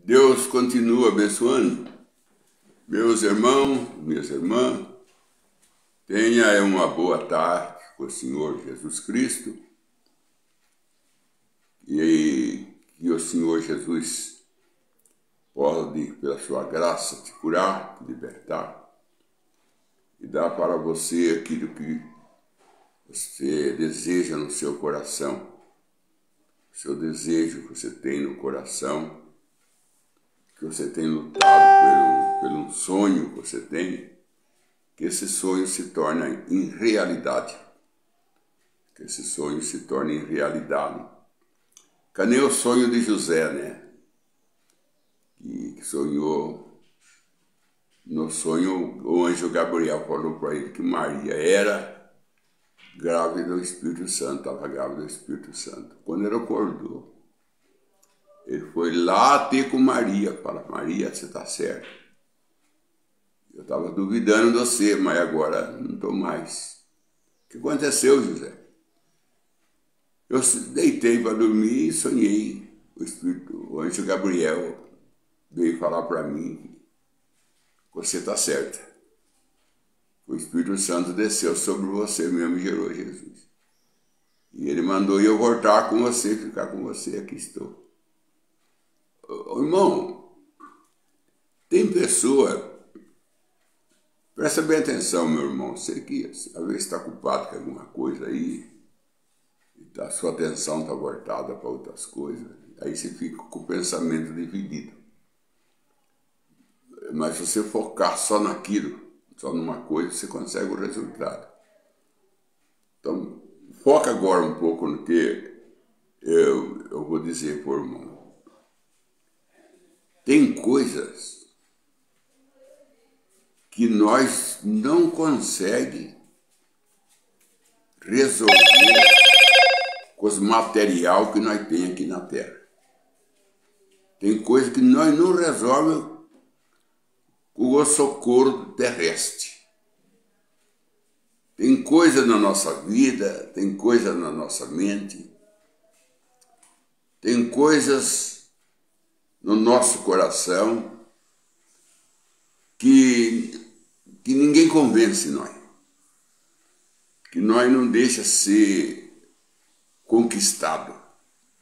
Deus continua abençoando. Meus irmãos, minhas irmãs, tenha uma boa tarde com o Senhor Jesus Cristo e que o Senhor Jesus pode, pela sua graça, te curar, te libertar e dar para você aquilo que você deseja no seu coração, o seu desejo que você tem no coração, que você tem lutado pelo sonho que você tem, que esse sonho se torne em realidade. Que esse sonho se torne em realidade. Cadê o sonho de José, né? Que sonhou. No sonho, o anjo Gabriel falou para ele que Maria era grávida do Espírito Santo, estava grávida do Espírito Santo. Quando ele acordou, ele foi lá ter com Maria, fala: Maria, você está certa. Eu estava duvidando de você, mas agora não estou mais. O que aconteceu, José? Eu deitei para dormir e sonhei. O anjo Gabriel veio falar para mim que você está certa. O Espírito Santo desceu sobre você mesmo e gerou Jesus. E ele mandou eu voltar com você, ficar com você, aqui estou. Irmão, tem pessoa, presta bem atenção, meu irmão, você que às vezes está ocupado com alguma coisa aí, e a sua atenção está voltada para outras coisas, aí você fica com o pensamento dividido. Mas se você focar só naquilo, só numa coisa, você consegue o resultado. Então, foca agora um pouco no que eu vou dizer para o irmão. Tem coisas que nós não conseguimos resolver com os material que nós temos aqui na Terra. Tem coisas que nós não resolvemos com o socorro terrestre. Tem coisa na nossa vida, tem coisa na nossa mente, tem coisas no nosso coração que ninguém convence nós, que nós não deixa ser conquistado,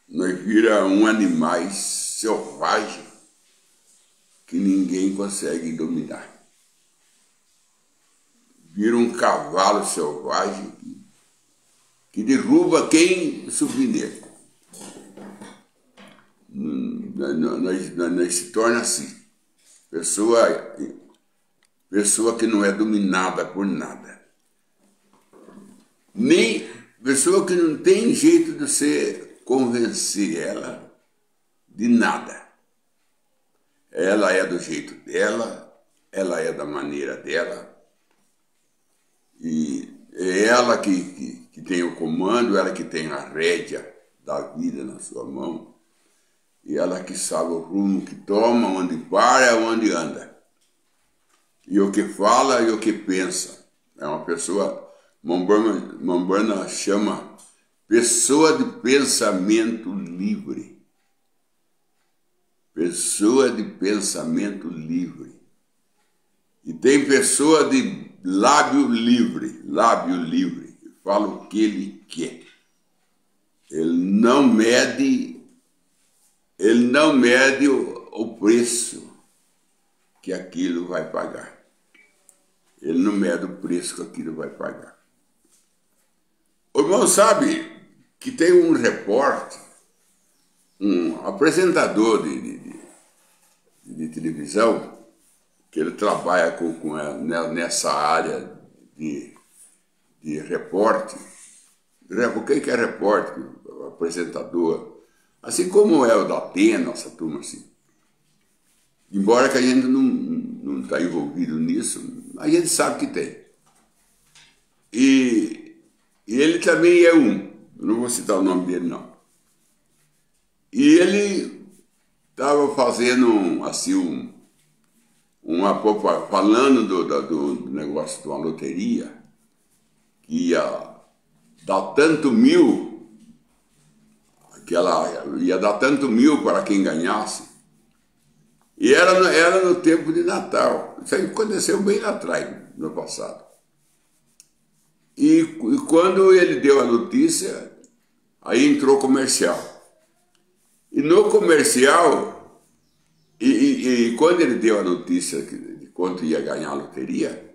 nós vira um animal selvagem que ninguém consegue dominar, vira um cavalo selvagem que derruba quem subir nele. Nós se torna assim, pessoa que não é dominada por nada, nem pessoa que não tem jeito de você convencer ela de nada. Ela é do jeito dela, ela é da maneira dela, e é ela que tem o comando, ela que tem a rédea da vida na sua mão. E ela que sabe o rumo que toma, onde para, onde anda. E o que fala e o que pensa. É uma pessoa, Mombrana chama pessoa de pensamento livre. Pessoa de pensamento livre. E tem pessoa de lábio livre. Fala o que ele quer. Ele não mede o preço que aquilo vai pagar. Ele não mede o preço que aquilo vai pagar. O irmão sabe que tem um repórter, um apresentador de televisão, que ele trabalha nessa área de repórter. O que é repórter? Apresentador. Assim como é o da Atena, nossa turma assim. Embora que a gente não está envolvido nisso, a gente sabe que tem. E ele também é um, eu não vou citar o nome dele não. E ele estava fazendo assim falando do negócio de uma loteria, que ia dar tanto mil, que ela ia dar tanto mil para quem ganhasse. E era no tempo de Natal. Isso aí aconteceu bem lá atrás, no passado. E quando ele deu a notícia, aí entrou comercial. E no comercial, e quando ele deu a notícia de quanto ia ganhar a loteria,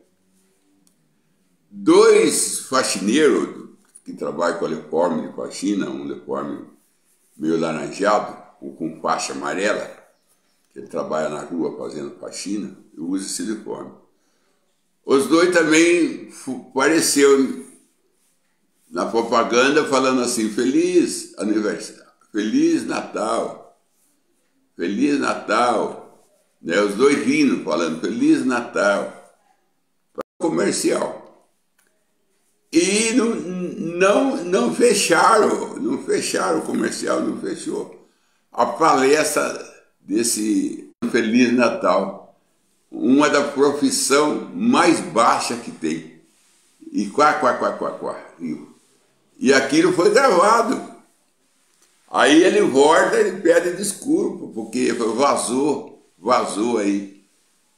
dois faxineiros que trabalham com uniforme de faxina, um uniforme meio laranjado, ou com faixa amarela, que ele trabalha na rua fazendo faxina, e usa esse uniforme. Os dois também apareceram na propaganda falando assim, feliz aniversário, feliz Natal, feliz Natal, né? Os dois rindo, falando feliz Natal, comercial. E não fecharam o comercial, não fechou a palestra desse Feliz Natal, uma da profissão mais baixa que tem. E riu. E aquilo foi gravado. Aí ele volta, ele pede desculpa, porque vazou aí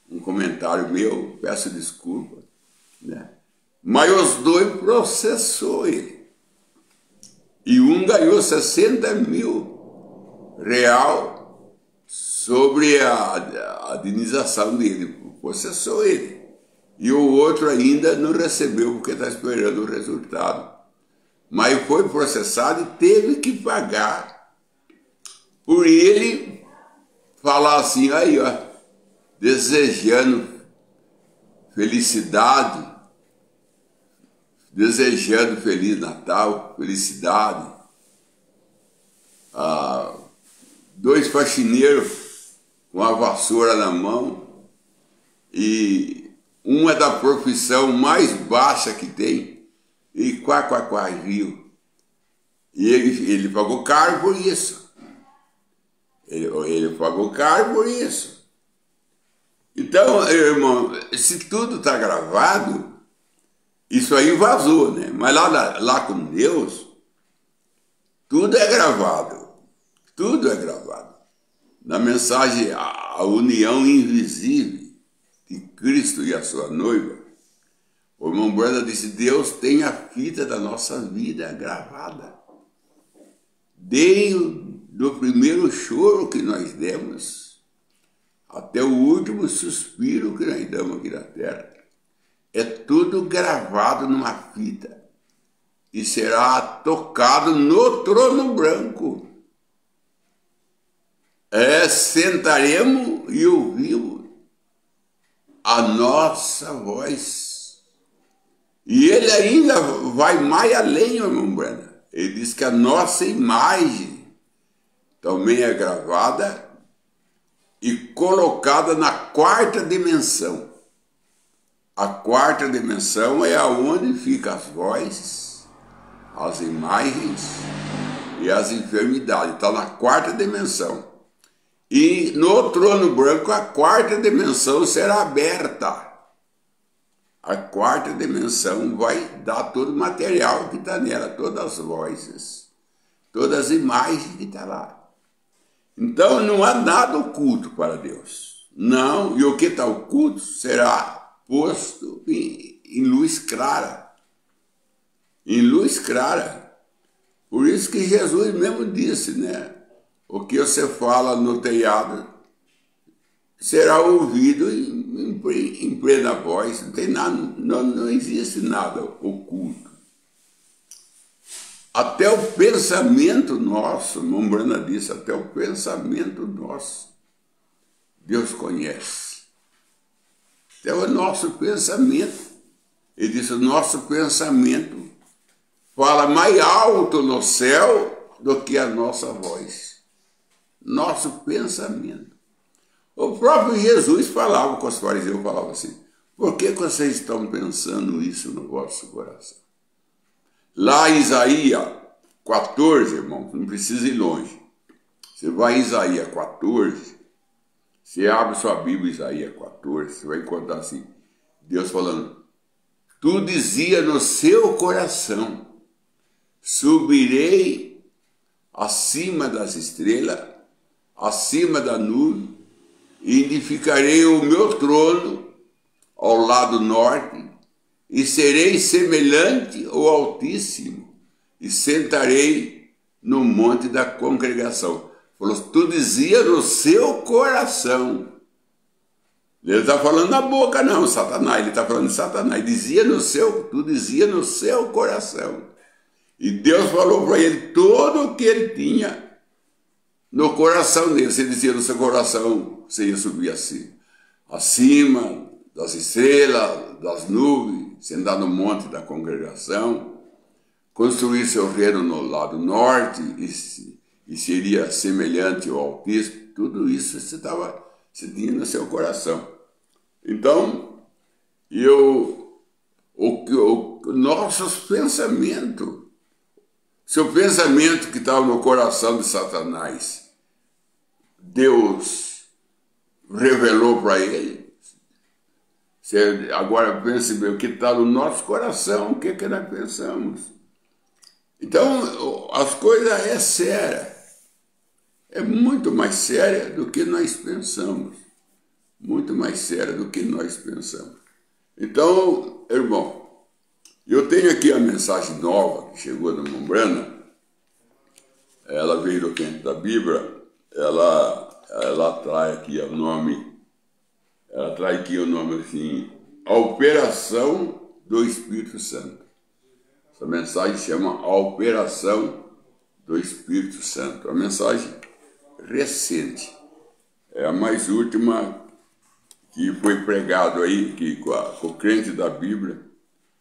um comentário meu, peço desculpa, né? Mas os dois processou ele. E um ganhou 60 mil real sobre a indenização dele. Processou ele. E o outro ainda não recebeu porque está esperando o resultado. Mas foi processado e teve que pagar por ele falar assim, aí ó, desejando felicidade, desejando Feliz Natal, felicidade. Dois faxineiros com a vassoura na mão e uma da profissão mais baixa que tem, e riu. E ele pagou caro por isso. Ele pagou caro por isso. Então, irmão, se tudo está gravado, isso aí vazou, né? Mas lá com Deus, tudo é gravado. Tudo é gravado. Na mensagem, a união invisível de Cristo e a sua noiva, o irmão Branham disse, Deus tem a fita da nossa vida gravada. Desde o primeiro choro que nós demos, até o último suspiro que nós damos aqui na terra. É tudo gravado numa fita e será tocado no trono branco. Sentaremos e ouvimos a nossa voz. E ele ainda vai mais além, irmão Branham. Ele diz que a nossa imagem também é gravada e colocada na quarta dimensão. A quarta dimensão é aonde ficam as vozes, as imagens e as enfermidades. Está na quarta dimensão. E no trono branco a quarta dimensão será aberta. A quarta dimensão vai dar todo o material que está nela, todas as vozes, todas as imagens que estão lá. Então não há nada oculto para Deus. Não, e o que está oculto será posto em luz clara. Em luz clara. Por isso que Jesus mesmo disse, né? O que você fala no telhado será ouvido em plena voz. Não tem nada, não existe nada oculto. Até o pensamento nosso, Mombrana disse, até o pensamento nosso, Deus conhece. Até o nosso pensamento. Ele disse, o nosso pensamento fala mais alto no céu do que a nossa voz. Nosso pensamento. O próprio Jesus falava com os fariseus, falava assim, por que vocês estão pensando isso no vosso coração? Lá em Isaías 14, irmão, não precisa ir longe. Você vai em Isaías 14, você abre sua Bíblia, Isaías 14, você vai encontrar assim, Deus falando, tu dizia no seu coração, subirei acima das estrelas, acima da nuvem, e edificarei o meu trono ao lado norte, e serei semelhante ao Altíssimo, e sentarei no monte da congregação. Falou, tu dizia no seu coração. Ele está falando na boca, não, Satanás. Ele está falando de Satanás. Tu dizia no seu coração. E Deus falou para ele tudo o que ele tinha no coração dele. Você dizia no seu coração, você ia subir assim, acima das estrelas, das nuvens, sentar no monte da congregação, construir seu reino no lado norte e seria semelhante ao Altíssimo. Tudo isso você tinha no seu coração. Então, nossos pensamentos, seu pensamento que estava no coração de Satanás, Deus revelou para ele. Você agora pense bem, o que está no nosso coração, o que nós pensamos. Então, as coisas é séria. É muito mais séria do que nós pensamos. Muito mais séria do que nós pensamos. Então, irmão, eu tenho aqui a mensagem nova que chegou da Mombrana. Ela veio do Canto da Bíblia. Ela traz aqui o nome. Ela traz aqui o nome assim, a Operação do Espírito Santo. Essa mensagem chama A Operação do Espírito Santo. A mensagem recente. É a mais última que foi pregado aí, que o crente da Bíblia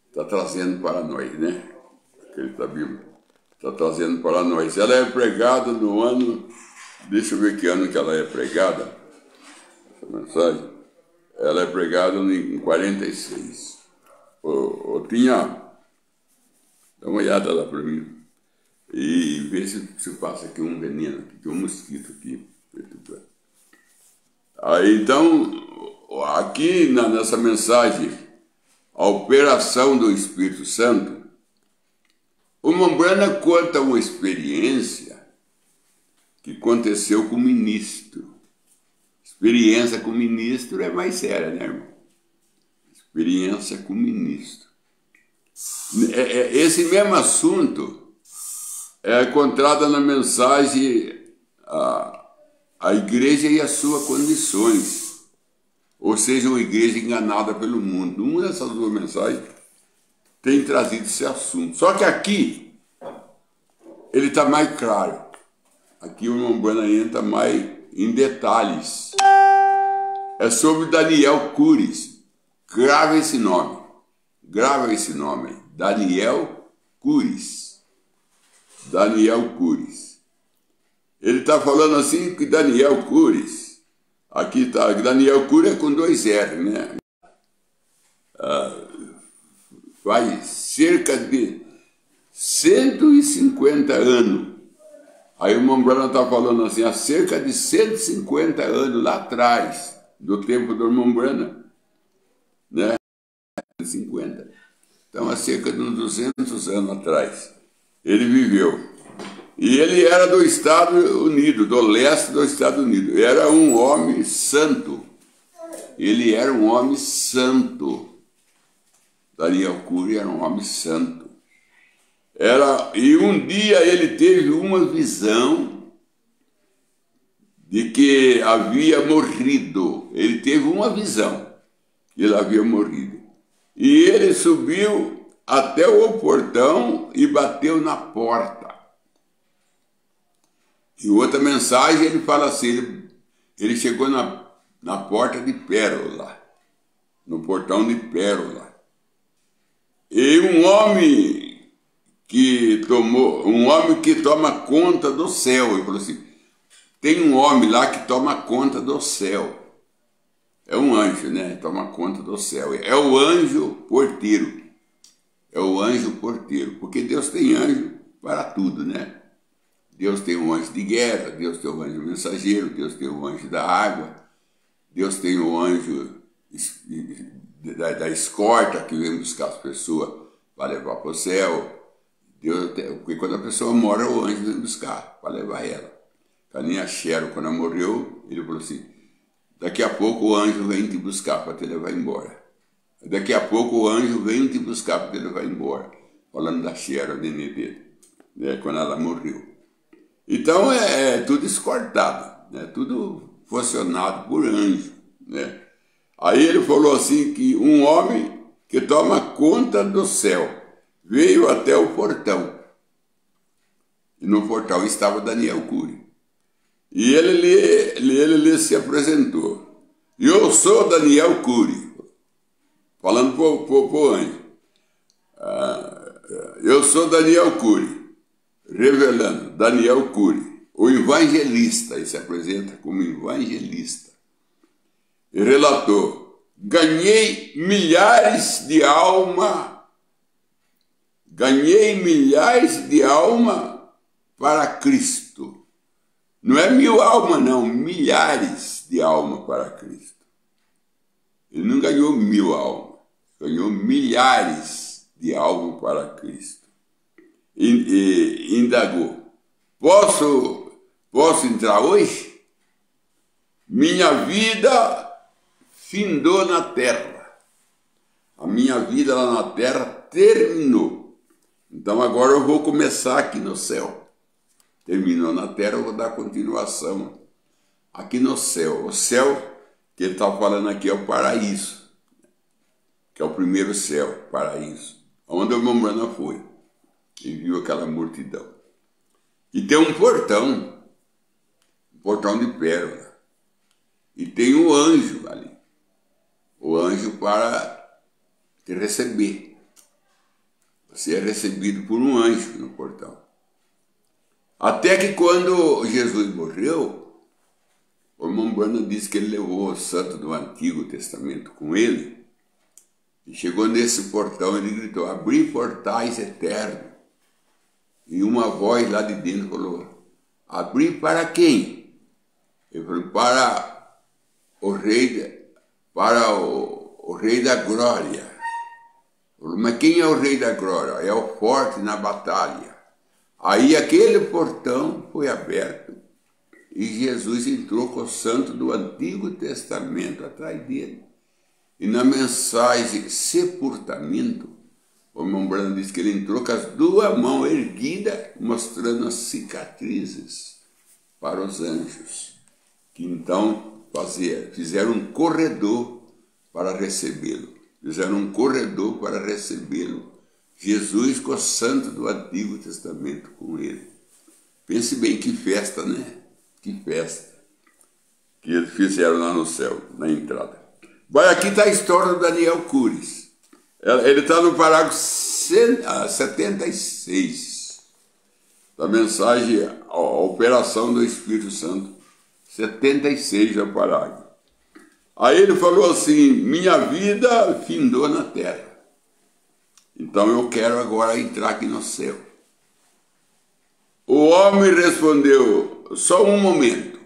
está trazendo para nós, né? O crente da Bíblia está trazendo para nós. Ela é pregada no ano, deixa eu ver que ano que ela é pregada, essa mensagem. Ela é pregada em 46. Dá uma olhada lá para mim. E vê se passa aqui um veneno, aqui, um mosquito aqui. Aí, então, aqui nessa mensagem, a operação do Espírito Santo, o Mombrana conta uma experiência que aconteceu com o ministro. Experiência com o ministro é mais séria, né, irmão? Experiência com o ministro. Esse mesmo assunto é encontrado na mensagem a igreja e as suas condições, ou seja, uma igreja enganada pelo mundo. Uma dessas duas mensagens tem trazido esse assunto. Só que aqui ele está mais claro. Aqui o Mombrana entra mais em detalhes. É sobre Daniel Cures. Grava esse nome. Grava esse nome. Daniel Cures. Daniel Cures. Ele está falando assim que Daniel Cures. Aqui está. Daniel Cures é com 2 R, né? Faz cerca de 150 anos. Aí o Mombrana está falando assim, há cerca de 150 anos lá atrás, do tempo do Mombrana, né? 50. Então, há cerca de uns 200 anos atrás, ele viveu. E ele era do Estados Unidos, do leste do Estados Unidos. Era um homem santo. Ele era um homem santo. Daniel Cures era um homem santo. E um dia ele teve uma visão de que havia morrido. Ele teve uma visão que ele havia morrido. E ele subiu até o portão e bateu na porta. E outra mensagem ele fala assim, ele chegou na porta de Pérola, no portão de Pérola. E um homem que toma conta do céu. Ele falou assim, tem um homem lá que toma conta do céu. É um anjo, né? Toma conta do céu. É o anjo porteiro. É o anjo porteiro. Porque Deus tem anjo para tudo, né? Deus tem um anjo de guerra, Deus tem um anjo mensageiro, Deus tem um anjo da água, Deus tem um anjo da escorta que vem buscar as pessoas para levar para o céu. Porque quando a pessoa mora, o anjo vem buscar para levar ela. A Rainha Xero, quando ela morreu, ele falou assim, Daqui a pouco o anjo vem te buscar para te levar embora. Daqui a pouco o anjo vem te buscar para te levar embora. Falando da Cher, a nenê dele, né, quando ela morreu. Então é tudo escortado, né, tudo funcionado por anjo, né. Aí ele falou assim que um homem que toma conta do céu veio até o portão. E no portão estava Daniel Cury. E ele se apresentou. Eu sou Daniel Cury. Falando para o anjo. Eu sou Daniel Cury. Revelando, Daniel Cury, o evangelista. Ele se apresenta como evangelista. E relatou, ganhei milhares de almas para Cristo. Não é 1000 almas, não, milhares de almas para Cristo. Ele não ganhou 1000 almas, ganhou milhares de almas para Cristo. E indagou, posso entrar hoje? Minha vida findou na terra. A minha vida lá na terra terminou. Então agora eu vou começar aqui no céu. Terminou na terra, eu vou dar continuação aqui no céu. O céu que ele está falando aqui é o paraíso, que é o primeiro céu, paraíso, onde o Mombrana foi e viu aquela multidão. E tem um portão de pérola, e tem um anjo ali, o anjo para te receber. Você é recebido por um anjo no portão. Até que quando Jesus morreu, o irmão Branham disse que ele levou o santo do Antigo Testamento com ele, e chegou nesse portão, ele gritou, abri portais eternos. E uma voz lá de dentro falou, abri para quem? Ele falou, para o rei da glória. Falou, mas quem é o rei da glória? É o forte na batalha. Aí aquele portão foi aberto e Jesus entrou com o santo do Antigo Testamento atrás dele. E na mensagem sepultamento, o irmão Branham disse que ele entrou com as 2 mãos erguidas, mostrando as cicatrizes para os anjos, que então fizeram um corredor para recebê-lo. Fizeram um corredor para recebê-lo. Jesus com o santo do Antigo Testamento com ele. Pense bem, que festa, né? Que festa que eles fizeram lá no céu, na entrada. Vai, aqui está a história do Daniel Cury. Ele está no parágrafo 76 da mensagem A Operação do Espírito Santo. 76 é o parágrafo. Aí ele falou assim, minha vida findou na terra. Então eu quero agora entrar aqui no céu. O homem respondeu, só um momento.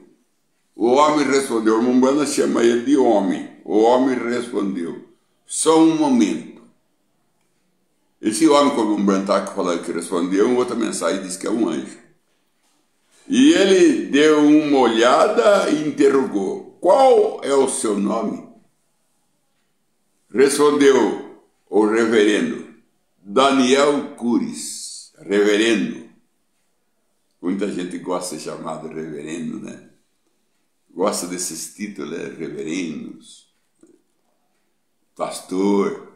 O homem respondeu, o irmão Branham chama ele de homem. O homem respondeu, só um momento. Esse homem, como o irmão Branham está falando que respondeu, em outra mensagem diz que é um anjo. E ele deu uma olhada e interrogou, qual é o seu nome? Respondeu o reverendo, Daniel Cury, reverendo. Muita gente gosta de ser chamado reverendo, né? Gosta desses títulos, né? Reverendos, pastor.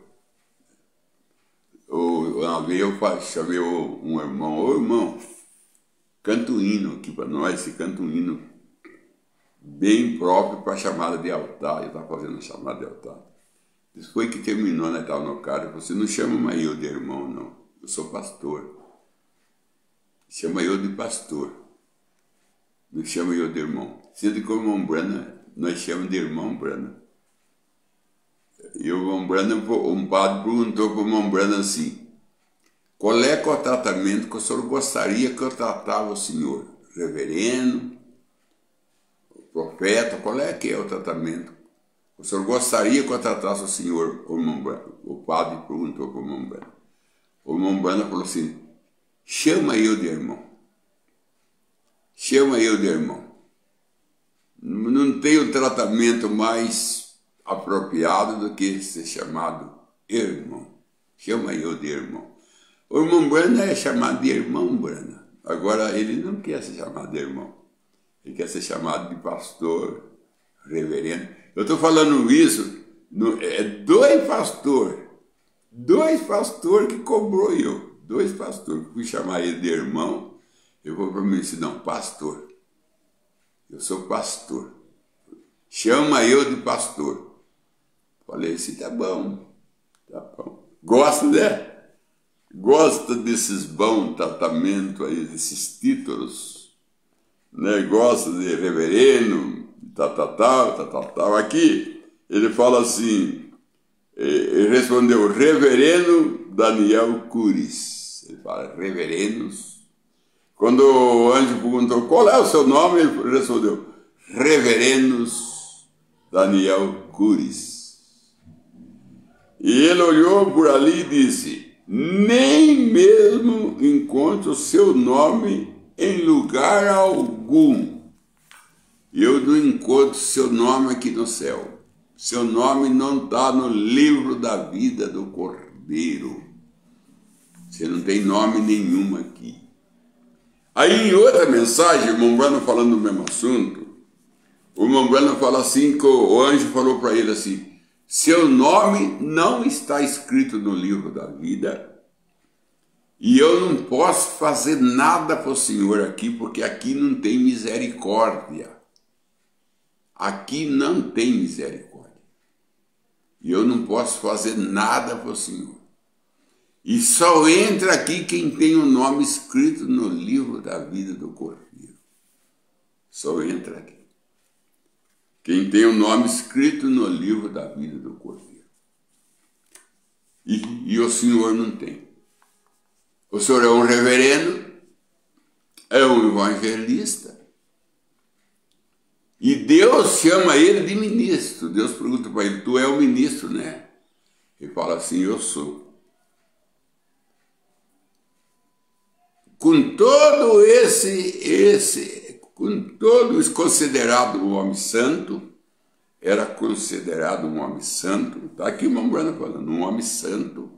Uma vez eu chamei um irmão, ô irmão, canta um hino aqui para nós, esse canta um hino bem próprio para a chamada de altar. Eu estava fazendo a chamada de altar. Isso foi que terminou, né? Estava no cara, você não chama mais eu de irmão, não. Eu sou pastor. Chama eu de pastor. Não chama eu de irmão. Sendo que o irmão Branham, nós chamamos de irmão Branham. E o irmão Branham, um padre perguntou para o irmão Branham assim, qual é o tratamento que o senhor gostaria que eu tratava o senhor? Reverendo, profeta, qual é que é o tratamento? O senhor gostaria que eu tratasse o senhor, o irmão Branham? O padre perguntou para o irmão Branham. O irmão Branham falou assim, chama eu de irmão. Chama eu de irmão. Não não tem um tratamento mais apropriado do que ser chamado irmão. Chama eu de irmão. O irmão Brana é chamado de irmão Brana. Agora, ele não quer ser chamado de irmão. Ele quer ser chamado de pastor, reverendo. Eu estou falando isso, é dois pastores que cobrou eu. Dois pastores que fui chamar ele de irmão. Eu vou para mim disse, não, pastor. Eu sou pastor. Chama eu de pastor. Falei assim, tá bom. Gosta, né? Gosta desses bons tratamentos aí, desses títulos. Né? Gosta de reverendo, tal. Aqui, ele fala assim, ele respondeu, reverendo Daniel Curis. Ele fala, reverendos. Quando o anjo perguntou, qual é o seu nome? Ele respondeu, reverendos Daniel Curis. E ele olhou por ali e disse, nem mesmo encontro seu nome em lugar algum. Eu não encontro seu nome aqui no céu. Seu nome não está no livro da vida do Cordeiro. Você não tem nome nenhum aqui. Aí em outra mensagem, o irmão Brana falando do mesmo assunto, o irmão Brana fala assim, que o anjo falou para ele assim, seu nome não está escrito no livro da vida e eu não posso fazer nada para o Senhor aqui, porque aqui não tem misericórdia. Aqui não tem misericórdia. E eu não posso fazer nada para o Senhor. E só entra aqui quem tem o nome escrito no livro da vida do Cordeiro. Só entra aqui. Quem tem o nome escrito no livro da vida do Cordeiro. E o Senhor não tem. O Senhor é um reverendo, é um evangelista. E Deus chama ele de ministro. Deus pergunta para ele, tu é o ministro, né? Ele fala assim, eu sou. Com todo com todos considerado um homem santo, era considerado um homem santo, está aqui o irmão Brana falando, um homem santo,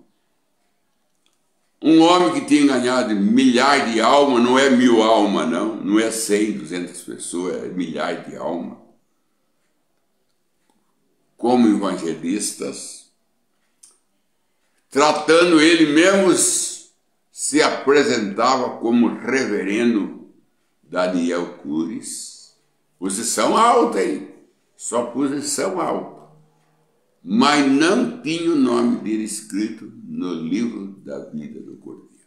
um homem que tinha ganhado milhares de almas, não é 1000 almas não é 100, 200 pessoas, é milhares de almas, como evangelistas, tratando ele mesmo, se apresentava como reverendo Daniel Curis. Posição alta, hein? Só posição alta. Mas não tinha o nome dele escrito no livro da vida do Cordeiro.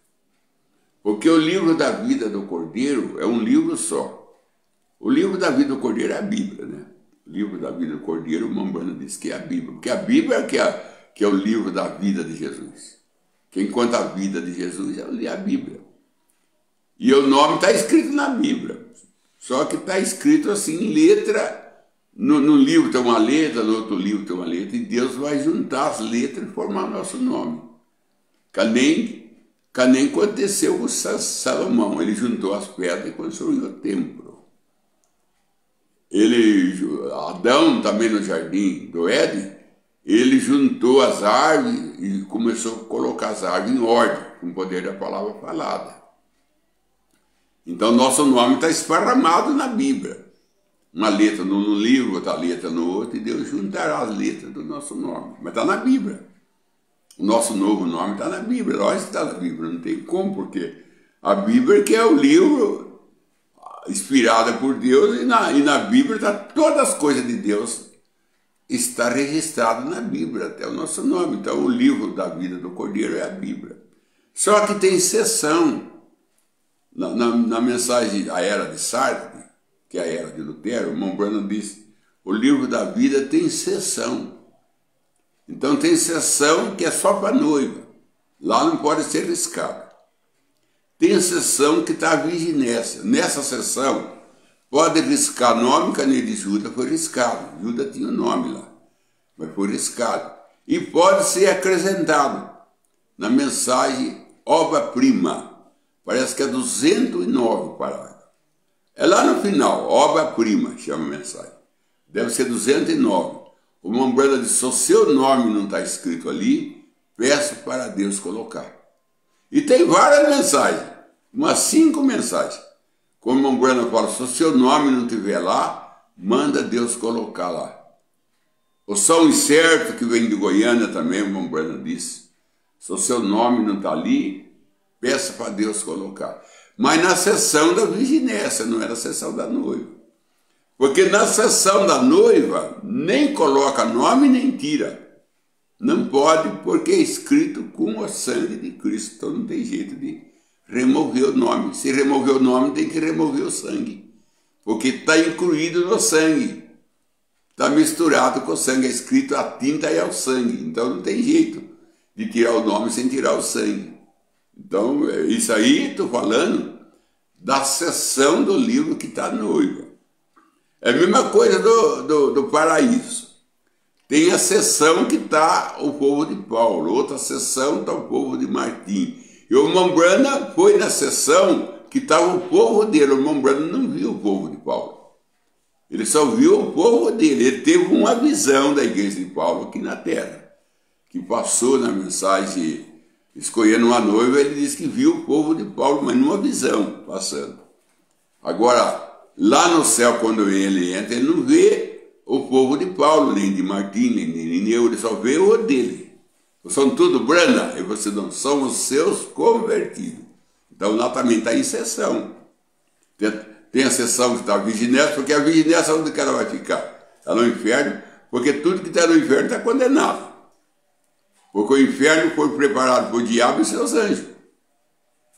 Porque o livro da vida do Cordeiro é um livro só. O livro da vida do Cordeiro é a Bíblia, né? O livro da vida do Cordeiro, o irmão Brana diz que é a Bíblia. Porque a Bíblia que é o livro da vida de Jesus. Quem conta a vida de Jesus é a Bíblia. E o nome está escrito na Bíblia. Só que está escrito assim, letra. No livro tem uma letra, no outro livro tem uma letra. E Deus vai juntar as letras e formar o nosso nome. Que nem aconteceu com Salomão. Ele juntou as pedras e construiu o templo. Adão também no jardim do Éden, ele juntou as árvores e começou a colocar as árvores em ordem, com o poder da palavra falada. Então, nosso nome está esparramado na Bíblia. Uma letra num livro, outra letra no outro, e Deus juntará as letras do nosso nome. Mas está na Bíblia. O nosso novo nome está na Bíblia. Lógico que está na Bíblia, não tem como, porque a Bíblia que é o livro inspirado por Deus, e na Bíblia está todas as coisas de Deus. Está registrado na Bíblia, até o nosso nome. Então, o livro da vida do Cordeiro é a Bíblia. Só que tem exceção. Na mensagem A Era de Sartre, que é a Era de Lutero, o irmão Brana disse, o livro da vida tem exceção. Então, tem exceção que é só para noiva. Lá não pode ser riscado. Tem exceção que está a virginessa. Nessa exceção, pode riscar nome, que nem de Judas foi riscado. Judas tinha um nome lá, mas foi riscado. E pode ser acrescentado na mensagem obra-prima. Parece que é 209 parágrafos. É lá no final, obra-prima, chama a mensagem. deve ser 209. O irmão Brana disse, se o seu nome não está escrito ali, peço para Deus colocar. E tem várias mensagens, umas 5 mensagens. Como o irmão Brana fala, se o seu nome não estiver lá, manda Deus colocar lá. O São Incerto, que vem de Goiânia também, o irmão Brana disse, se o seu nome não está ali, peça para Deus colocar. Mas na sessão da viginécia, não era a sessão da noiva. Porque na sessão da noiva, nem coloca nome, nem tira. Não pode, porque é escrito com o sangue de Cristo. Então não tem jeito de remover o nome. Se remover o nome, tem que remover o sangue. Porque está incluído no sangue. Está misturado com o sangue. É escrito a tinta e o sangue. Então não tem jeito de tirar o nome sem tirar o sangue. Então, isso aí, estou falando da sessão do livro que está noiva. É a mesma coisa do paraíso. Tem a sessão que está o povo de Paulo, outra sessão está o povo de Martim. E o irmão Brana foi na sessão que estava o povo dele. O irmão Brana não viu o povo de Paulo. Ele só viu o povo dele. Ele teve uma visão da igreja de Paulo aqui na terra, que passou na mensagem, escolhendo uma noiva, ele disse que viu o povo de Paulo, mas numa visão passando. Agora, lá no céu, quando ele entra, ele não vê o povo de Paulo, nem de Martim, nem de Irineu, ele só vê o dele. São tudo Brana, e você não são os seus convertidos. Então lá também está em sessão. Tem a sessão que está a viginécia, porque a viginécia onde que ela vai ficar? Está no inferno, porque tudo que está no inferno está condenado. Porque o inferno foi preparado por o diabo e seus anjos.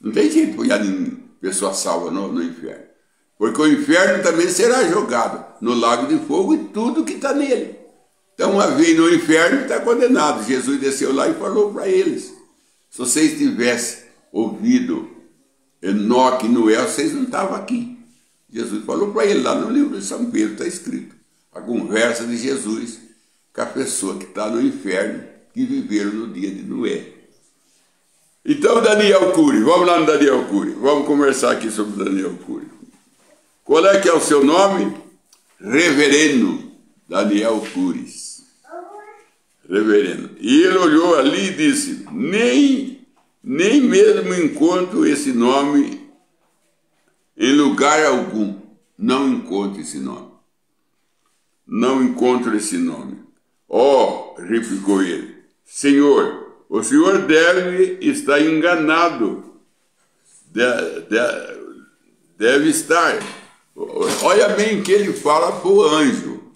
Não tem jeito de pôr pessoa salva no inferno. Porque o inferno também será jogado no lago de fogo e tudo que está nele. Então, uma vez no inferno está condenado. Jesus desceu lá e falou para eles, se vocês tivessem ouvido Enoque e Noé, vocês não estavam aqui. Jesus falou para ele, lá no livro de São Pedro está escrito, a conversa de Jesus com a pessoa que está no inferno, que viveram no dia de Noé. Então, Daniel Cury, vamos lá no Daniel Cury, vamos conversar aqui sobre Daniel Cury. Qual é que é o seu nome? Reverendo Daniel Cury. Reverendo. E ele olhou ali e disse, nem mesmo encontro esse nome em lugar algum. Não encontro esse nome. Não encontro esse nome. Oh, replicou ele, Senhor, o senhor deve estar enganado. Deve estar. Olha bem que ele fala para o anjo.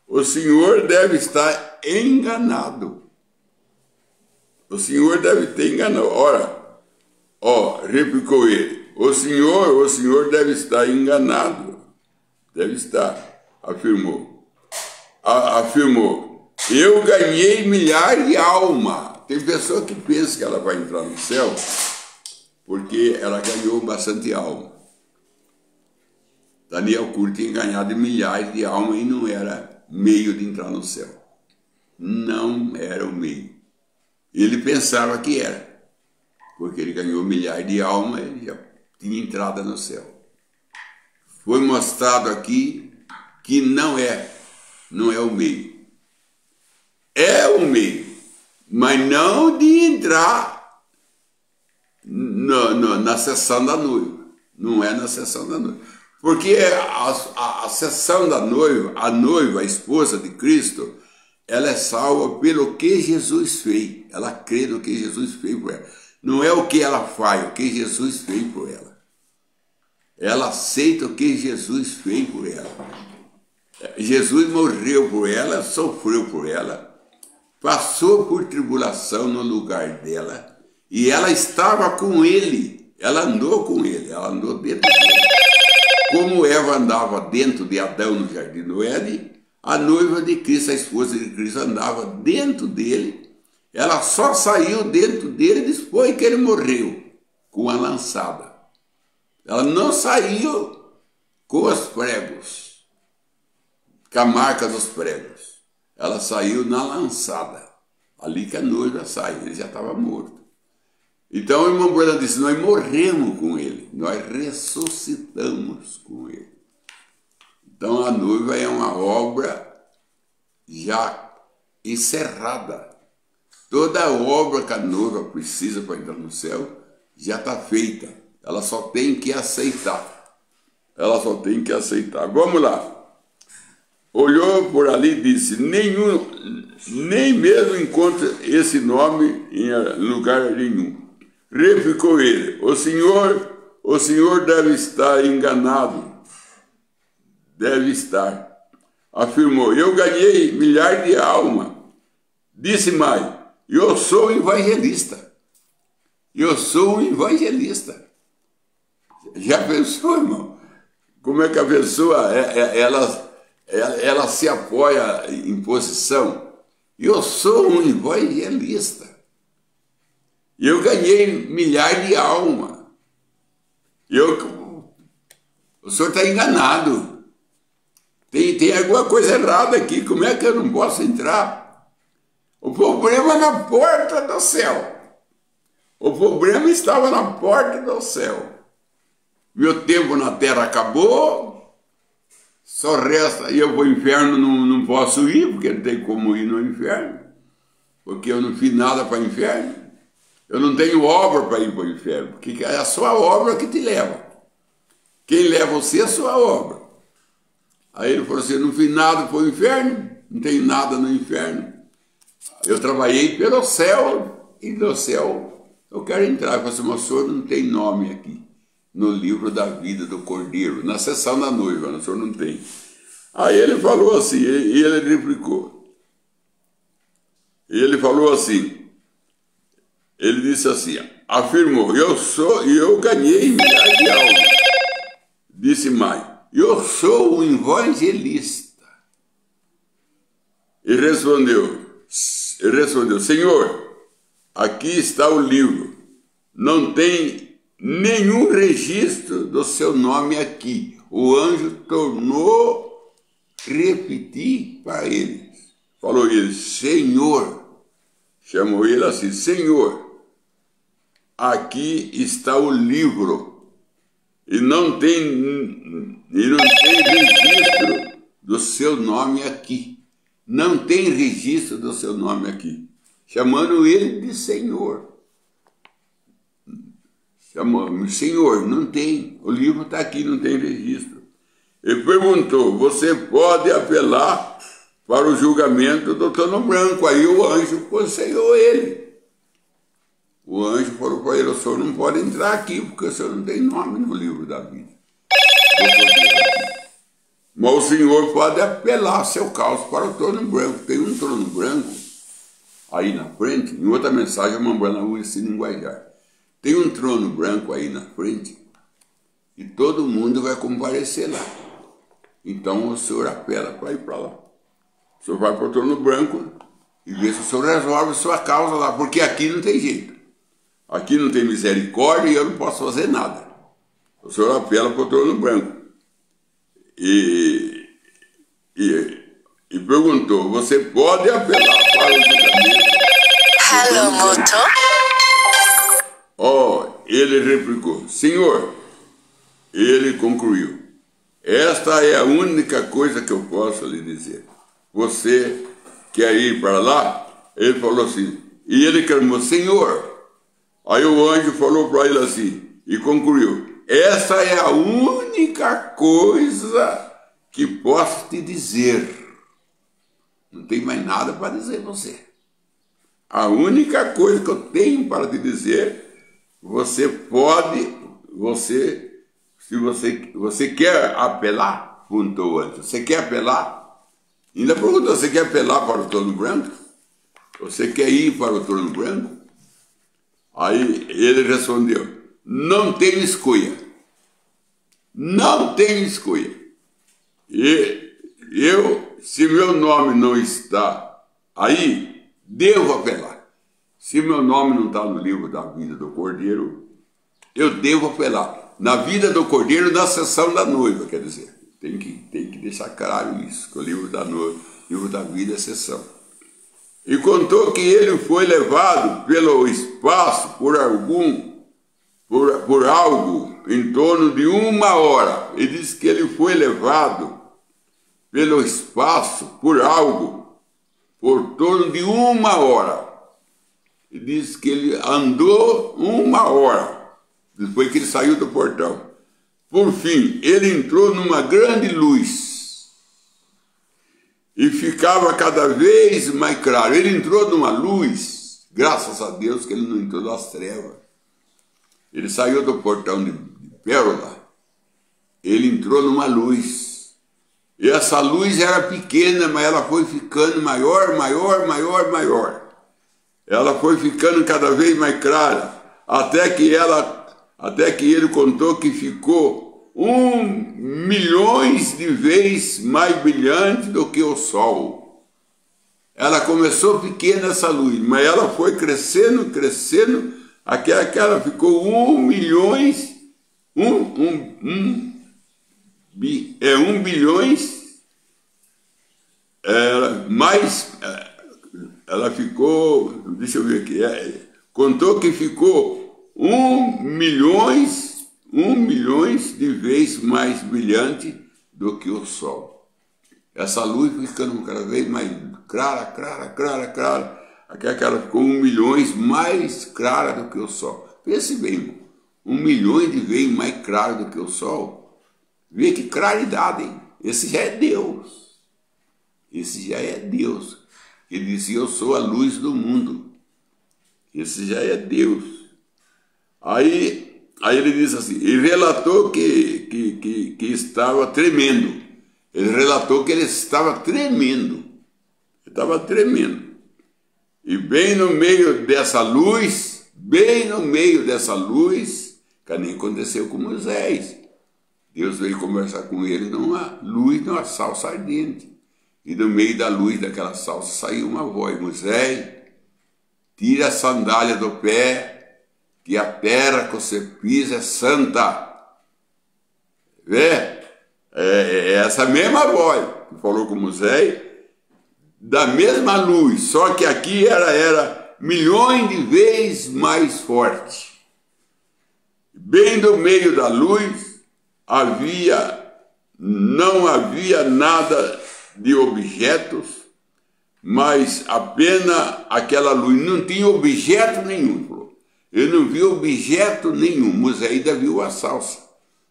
O senhor deve estar enganado. O senhor deve ter enganado. Ora, replicou ele. O senhor deve estar enganado. Deve estar, afirmou. Afirmou. Eu ganhei milhares de almas. Tem pessoa que pensa que ela vai entrar no céu porque ela ganhou bastante alma. Daniel Cury tinha ganhado milhares de almas e não era meio de entrar no céu. Não era o meio. Ele pensava que era, porque ele ganhou milhares de almas e já tinha entrada no céu. Foi mostrado aqui que não é o meio. É o meio, mas não de entrar na sessão da noiva. Não é na sessão da noiva. Porque a sessão da noiva, a esposa de Cristo, ela é salva pelo que Jesus fez. Ela crê no que Jesus fez por ela. Não é o que ela faz, o que Jesus fez por ela. Ela aceita o que Jesus fez por ela. Jesus morreu por ela, sofreu por ela, passou por tribulação no lugar dela, e ela estava com ele, ela andou com ele, ela andou dentro dele. Como Eva andava dentro de Adão no jardim do Éden, a noiva de Cristo, a esposa de Cristo, andava dentro dele. Ela só saiu dentro dele depois que ele morreu, com a lançada. Ela não saiu com os pregos, com a marca dos pregos. Ela saiu na lançada, ali que a noiva saiu, ele já estava morto. Então o irmão Brana disse, nós morremos com ele, nós ressuscitamos com ele. Então a noiva é uma obra já encerrada. Toda a obra que a noiva precisa para entrar no céu já está feita. Ela só tem que aceitar. Ela só tem que aceitar. Vamos lá. Olhou por ali e disse, nem mesmo encontra esse nome em lugar nenhum. Replicou ele, o senhor deve estar enganado. Deve estar. Afirmou, eu ganhei milhares de almas. Disse mais, eu sou evangelista. Eu sou um evangelista. Já pensou, irmão? Como é que a pessoa, ela se apoia em posição? Eu sou um evangelista. Eu ganhei milhares de almas. O senhor está enganado. Tem alguma coisa errada aqui. Como é que eu não posso entrar? O problema é na porta do céu. O problema estava na porta do céu. Meu tempo na terra acabou. Só resta, eu vou ao inferno, não posso ir, porque não tem como ir no inferno. Porque eu não fiz nada para o inferno. Eu não tenho obra para ir para o inferno, porque é a sua obra que te leva. Quem leva você é a sua obra. Aí ele falou assim, eu não fiz nada para o inferno, não tenho nada no inferno. Eu trabalhei pelo céu, e do céu eu quero entrar. Eu falei assim, mas o senhor não tem nome aqui no livro da vida do Cordeiro, na sessão da noiva, o senhor não tem. Aí ele falou assim, e ele replicou. E ele falou assim, ele disse assim, afirmou, eu ganhei milhares de almas. Disse mais, eu sou um evangelista. E respondeu, Senhor, aqui está o livro, não tem nenhum registro do seu nome aqui. O anjo tornou repetir para ele. Falou ele, Senhor, chamou ele assim, Senhor, aqui está o livro, e não tem registro do seu nome aqui. Não tem registro do seu nome aqui. Chamando ele de Senhor. Chamando, Senhor, não tem. O livro está aqui, não tem registro. Ele perguntou, você pode apelar para o julgamento do trono branco. Aí o anjo aconselhou ele. O anjo falou para ele, o senhor não pode entrar aqui, porque o senhor não tem nome no livro da vida. Mas o senhor pode apelar seu caso para o trono branco. Tem um trono branco aí na frente. Em outra mensagem, a Mambrana usa esse linguajar. Tem um trono branco aí na frente e todo mundo vai comparecer lá. Então o senhor apela para ir para lá. O senhor vai para o trono branco e vê se o senhor resolve sua causa lá, porque aqui não tem jeito. Aqui não tem misericórdia e eu não posso fazer nada. O senhor apela para o trono branco. E perguntou, você pode apelar para o julgamento? Hello, Moto. Ele replicou, Senhor, ele concluiu, esta é a única coisa que eu posso lhe dizer. Você quer ir para lá? Ele falou assim, e ele clamou, Senhor. Aí o anjo falou para ele assim, e concluiu, essa é a única coisa que posso te dizer. Não tem mais nada para dizer você. A única coisa que eu tenho para te dizer, você se você quer apelar, perguntou o anjo, você quer apelar? Ainda perguntou, você quer apelar para o trono branco? Você quer ir para o trono branco? Aí ele respondeu, não tenho escolha. Não tenho escolha. E se meu nome não está aí, devo apelar. Se meu nome não está no livro da vida do Cordeiro, eu devo apelar. Na vida do Cordeiro, na sessão da noiva, quer dizer. Tem que deixar claro isso, que o livro da noiva, livro da vida é sessão. E contou que ele foi levado pelo espaço por algo em torno de 1 hora. Ele disse que ele foi levado pelo espaço, por algo, por torno de 1 hora. E diz que ele andou 1 hora, depois que ele saiu do portão. Por fim, ele entrou numa grande luz e ficava cada vez mais claro. Ele entrou numa luz, graças a Deus que ele não entrou nas trevas. Ele saiu do portão de pérola, ele entrou numa luz. E essa luz era pequena, mas ela foi ficando maior, maior, maior, maior. Ela foi ficando cada vez mais clara, até que ele contou que ficou 1.000.000 de vezes mais brilhante do que o sol. Ela começou pequena essa luz, mas ela foi crescendo, crescendo, até que ela ficou 1 bilhões, mais... Ela ficou, deixa eu ver aqui, contou que ficou 1.000.000 de vezes mais brilhante do que o sol. Essa luz ficando cada vez mais clara, clara, clara, clara, até que ela ficou 1.000.000 mais clara do que o sol. Pense bem, irmão, 1.000.000 de vezes mais clara do que o sol. Vê que claridade, hein? Esse já é Deus. Esse já é Deus. Ele dizia, eu sou a luz do mundo. Esse já é Deus. Aí ele diz assim, ele relatou que estava tremendo. Ele relatou que ele estava tremendo. Ele estava tremendo. E bem no meio dessa luz, que nem aconteceu com Moisés. Deus veio conversar com ele numa luz, numa salsa ardente. E do meio da luz daquela salsa saiu uma voz, Moisés, tira a sandália do pé, que a terra que você pisa é santa. Vê? É essa mesma voz que falou com Moisés, da mesma luz, só que aqui era 1.000.000 de vezes mais forte. Bem do meio da luz não havia nada de objetos, mas apenas aquela luz, não tinha objeto nenhum. Ele não viu objeto nenhum. Moisés ainda viu a salsa,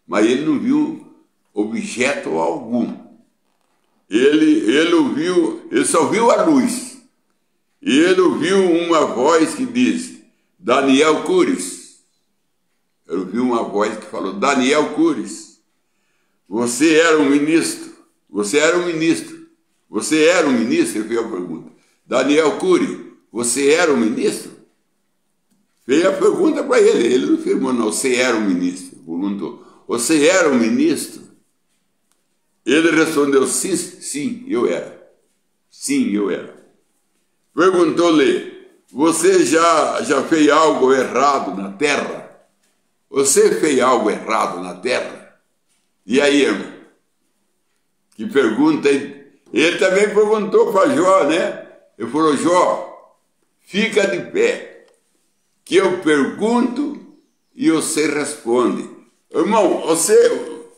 mas ele não viu objeto algum. Ele só viu a luz. E ele ouviu uma voz que diz, Daniel Cures. Ele ouviu uma voz que falou, Daniel Cures, você era um ministro. Você era um ministro. Você era um ministro? Ele fez a pergunta. Daniel Cury, você era um ministro? Fez a pergunta para ele. Ele não afirmou, não, você era um ministro. Perguntou, você era um ministro? Ele respondeu, sim, sim, eu era. Sim, eu era. Perguntou-lhe, você já fez algo errado na terra? Você fez algo errado na terra? E aí, irmão? Que pergunta, ele também perguntou para Jó, né? Ele falou, Jó, fica de pé, que eu pergunto e você responde. Irmão,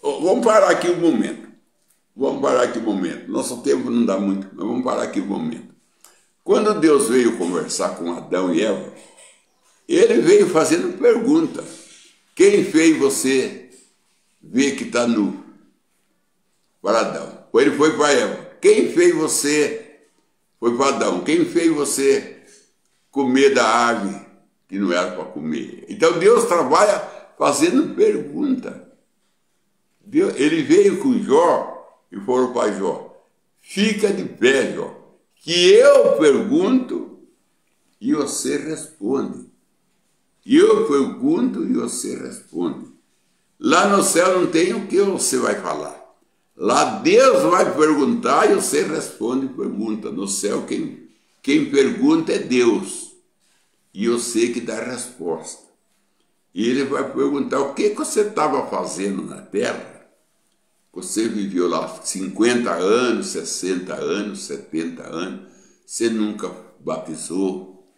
vamos parar aqui um momento. Nosso tempo não dá muito, mas vamos parar aqui um momento. Quando Deus veio conversar com Adão e Eva, ele veio fazendo pergunta. Quem fez você ver que está nu? Para Adão. Ou ele foi para Eva. Quem fez você? Foi para Adão. Quem fez você comer da árvore que não era para comer? Então Deus trabalha fazendo pergunta. Ele veio com Jó e falou para Jó, fica de pé, Jó, que eu pergunto e você responde. Eu pergunto e você responde. Lá no céu não tem o que você vai falar. Lá Deus vai perguntar e você responde pergunta. No céu quem pergunta é Deus. E eu sei que dá a resposta. E ele vai perguntar o que você estava fazendo na terra. Você viveu lá 50 anos, 60 anos, 70 anos. Você nunca batizou.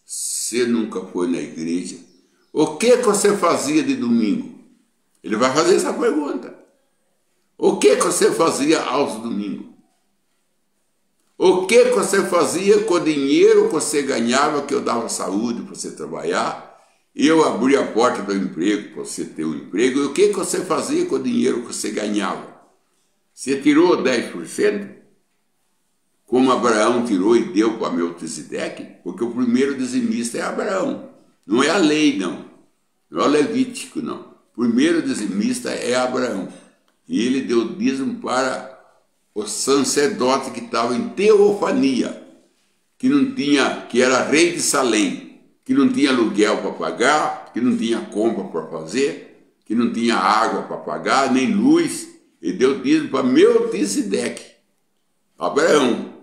Você nunca foi na igreja. O que você fazia de domingo? Ele vai fazer essa pergunta. O que você fazia aos domingos? O que você fazia com o dinheiro que você ganhava, que eu dava saúde para você trabalhar? Eu abria a porta do emprego para você ter um emprego. E o que você fazia com o dinheiro que você ganhava? Você tirou 10%? Como Abraão tirou e deu para Melquisedeque? Porque o primeiro dizimista é Abraão. Não é a lei, não. Não é o Levítico, não. O primeiro dizimista é Abraão. E ele deu dízimo para o sacerdote que estava em teofania, que não tinha, que era rei de Salém, que não tinha aluguel para pagar, que não tinha compra para fazer, que não tinha água para pagar, nem luz. Ele deu dízimo para Melquisedeque, Abraão.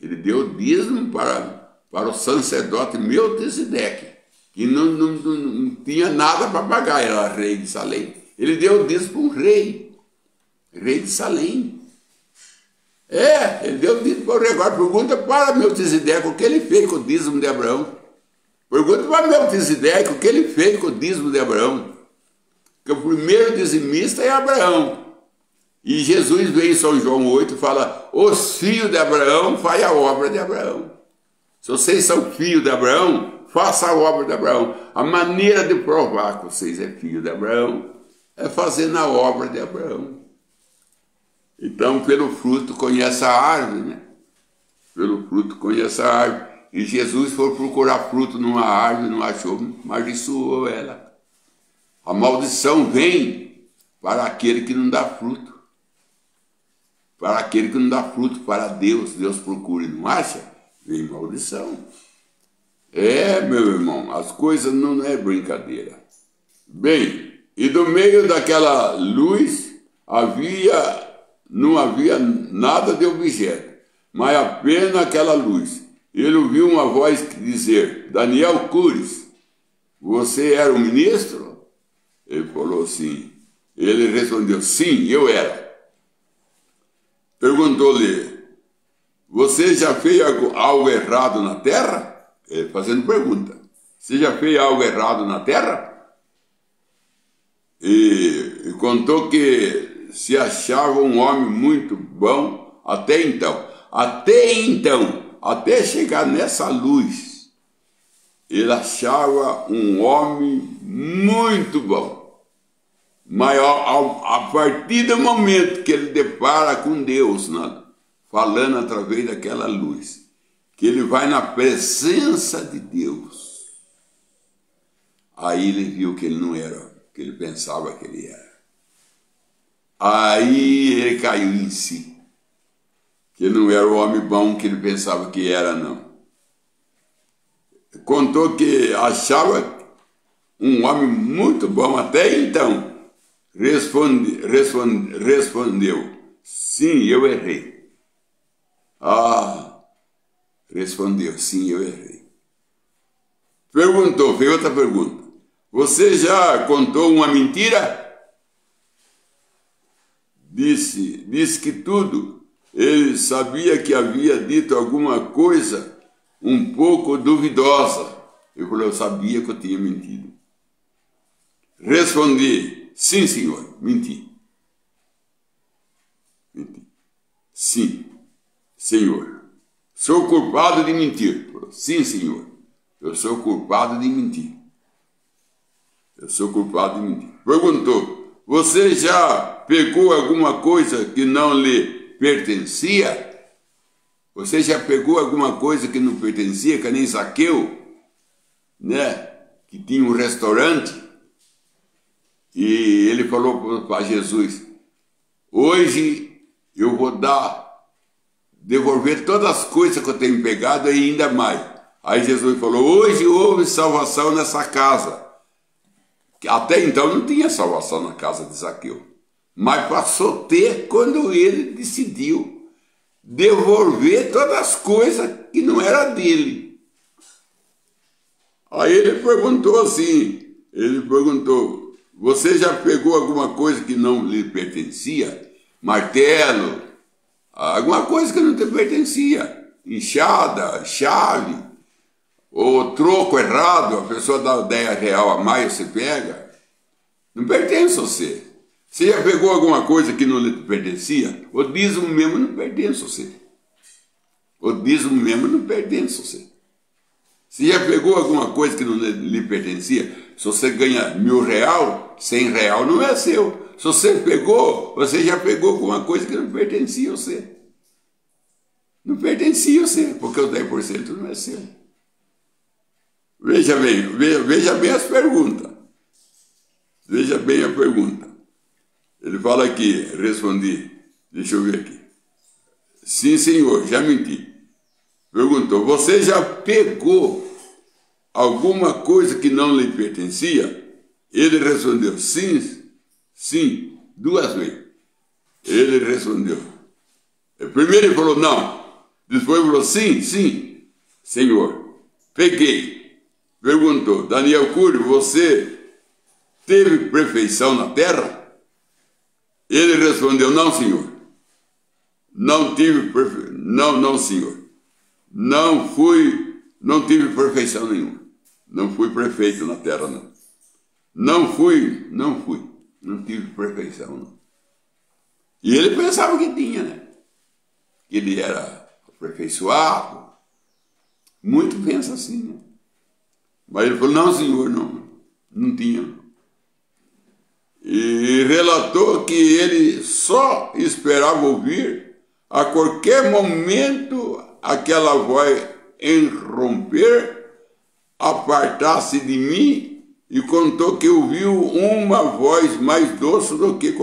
Ele deu dízimo para o sacerdote Melquisedeque, que não tinha nada para pagar, era rei de Salém. Ele deu dízimo para um rei de Salém. Ele deu dízimo para o rei. Agora pergunta para Melquisedeque o que ele fez com o dízimo de Abraão. Pergunta para Melquisedeque o que ele fez com o dízimo de Abraão. Porque o primeiro dizimista é Abraão. E Jesus vem em São João 8 e fala: os filhos de Abraão fazem a obra de Abraão. Se vocês são filhos de Abraão, faça a obra de Abraão. A maneira de provar que vocês é filho de Abraão é fazendo a obra de Abraão. Então, pelo fruto conhece a árvore, né? Pelo fruto conhece a árvore. E Jesus foi procurar fruto numa árvore, não achou, amaldiçoou ela. A maldição vem para aquele que não dá fruto. Para aquele que não dá fruto para Deus. Deus procura e não acha, vem maldição. Meu irmão, as coisas não é brincadeira. Bem, e do meio daquela luz não havia nada de objeto, mas apenas aquela luz. Ele ouviu uma voz dizer: Daniel Cures, você era o ministro? Ele falou sim. Ele respondeu: sim, eu era. Perguntou-lhe: você já fez algo errado na terra? Ele fazendo pergunta: você já fez algo errado na terra? E contou que se achava um homem muito bom até chegar nessa luz. Ele achava um homem muito bom. Mas a partir do momento que ele depara com Deus, falando através daquela luz, que ele vai na presença de Deus, aí ele viu que ele não era o que ele pensava que ele era. Aí ele caiu em si, que ele não era o homem bom que ele pensava que era, não. Contou que achava um homem muito bom até então. Respondeu: sim, eu errei. Respondeu: sim, eu errei. Perguntou, fez outra pergunta: você já contou uma mentira? Disse que tudo. Ele sabia que havia dito alguma coisa um pouco duvidosa. Ele falou: eu sabia que eu tinha mentido. Respondi: sim, senhor, menti. Sim, senhor. Sou culpado de mentir. Falou: sim, senhor. Eu sou culpado de mentir. Eu sou culpado de mentir. Perguntou: você já pegou alguma coisa que não lhe pertencia? Você já pegou alguma coisa que não pertencia, que nem Zaqueu, né? Que tinha um restaurante. E ele falou para Jesus: hoje eu vou devolver todas as coisas que eu tenho pegado e ainda mais. Aí Jesus falou: hoje houve salvação nessa casa. Até então não tinha salvação na casa de Zaqueu, mas passou a ter quando ele decidiu devolver todas as coisas que não era dele. Aí ele perguntou assim, você já pegou alguma coisa que não lhe pertencia? Martelo, alguma coisa que não te pertencia, enxada, chave, ou troco errado, a pessoa dá R$10 a mais, você pega, não pertence a você. Você já pegou alguma coisa que não lhe pertencia? O dízimo mesmo não pertence a você. O dízimo mesmo não pertence a você. Você já pegou alguma coisa que não lhe pertencia? Se você ganha R$1.000, R$100 não é seu. Se você pegou, você já pegou alguma coisa que não pertencia a você. Não pertencia a você, porque o 10% não é seu. Veja bem as perguntas. Veja bem a pergunta. Ele fala aqui, respondi, deixa eu ver aqui. Sim, senhor, já menti. Perguntou, você já pegou alguma coisa que não lhe pertencia? Ele respondeu, sim, sim, 2 vezes. Ele respondeu. Primeiro ele falou, não. Depois ele falou, sim, sim, senhor, peguei. Perguntou, Daniel Cury, você teve perfeição na terra? Ele respondeu, não, senhor. Não tive perfeição. Não, senhor. Não tive perfeição nenhuma. Não fui perfeito na terra, não. Não fui. Não tive perfeição, não. E ele pensava que tinha, né? Que ele era aperfeiçoado. Muito pensa assim, né? Mas ele falou, não, senhor, não tinha. E relatou que ele só esperava ouvir a qualquer momento aquela voz irromper, apartar-se de mim, e contou que ouviu uma voz mais doce do que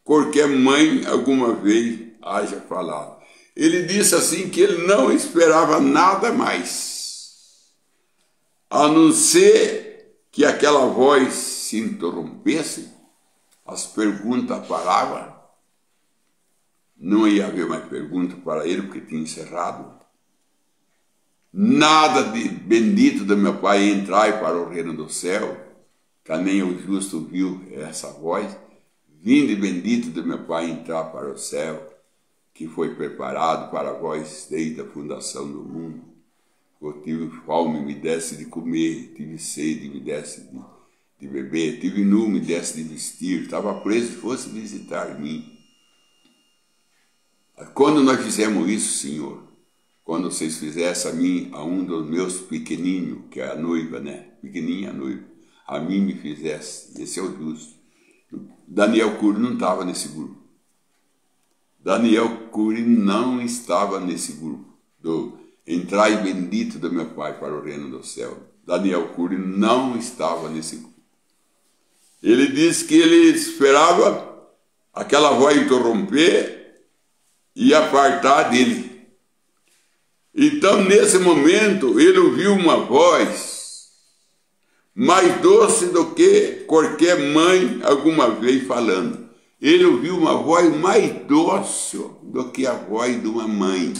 qualquer mãe alguma vez haja falado. Ele disse assim que ele não esperava nada mais, a não ser que aquela voz se interrompesse, as perguntas paravam, não ia haver mais perguntas para ele, porque tinha encerrado. Nada de bendito do meu Pai entrai para o reino do céu, que nem o justo viu essa voz, vinde bendito do meu Pai entrar para o céu, que foi preparado para vós desde a fundação do mundo. Eu tive fome, me desse de comer, tive sede, me desse de beber, tive nu, me desse de vestir, estava preso, fosse visitar mim. Quando nós fizemos isso, Senhor, quando vocês fizessem a mim, a um dos meus pequenininhos, que é a noiva, né? Pequenininha a noiva, a mim me fizesse, esse é o justo. Daniel Cury não estava nesse grupo. Daniel Cury não estava nesse grupo do entrai bendito do meu Pai para o reino do céu. Daniel Cury não estava nesse grupo. Ele disse que ele esperava aquela voz interromper e apartar dele. Então, nesse momento, ele ouviu uma voz mais doce do que qualquer mãe alguma vez falando. Ele ouviu uma voz mais doce do que a voz de uma mãe.